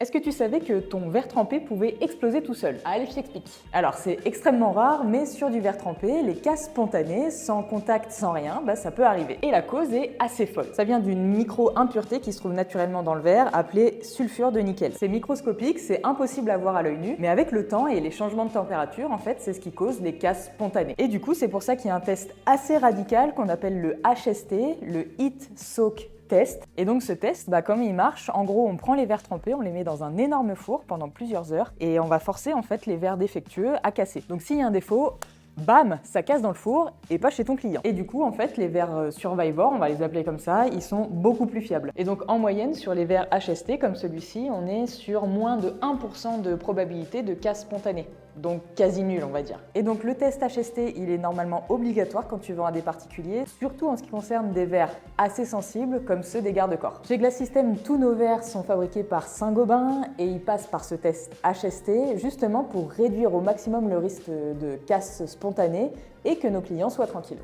Est-ce que tu savais que ton verre trempé pouvait exploser tout seul? Allez, je t'explique. Alors, c'est extrêmement rare, mais sur du verre trempé, les casses spontanées, sans contact, sans rien, ça peut arriver. Et la cause est assez folle. Ça vient d'une micro-impureté qui se trouve naturellement dans le verre, appelée sulfure de nickel. C'est microscopique, c'est impossible à voir à l'œil nu, mais avec le temps et les changements de température, en fait, c'est ce qui cause les casses spontanées. Et du coup, c'est pour ça qu'il y a un test assez radical qu'on appelle le HST, le Heat Soak Test. Et donc ce test, comment il marche? En gros, on prend les verres trempés, on les met dans un énorme four pendant plusieurs heures et on va forcer en fait les verres défectueux à casser. Donc s'il y a un défaut, bam, ça casse dans le four et pas chez ton client. Et du coup, en fait, les verres Survivor, on va les appeler comme ça, ils sont beaucoup plus fiables. Et donc en moyenne, sur les verres HST comme celui-ci, on est sur moins de 1% de probabilité de casse spontanée. Donc quasi nul, on va dire. Et donc le test HST, il est normalement obligatoire quand tu vends à des particuliers, surtout en ce qui concerne des verres assez sensibles comme ceux des garde-corps. Chez Glass System, tous nos verres sont fabriqués par Saint-Gobain et ils passent par ce test HST justement pour réduire au maximum le risque de casse spontanée et que nos clients soient tranquilles.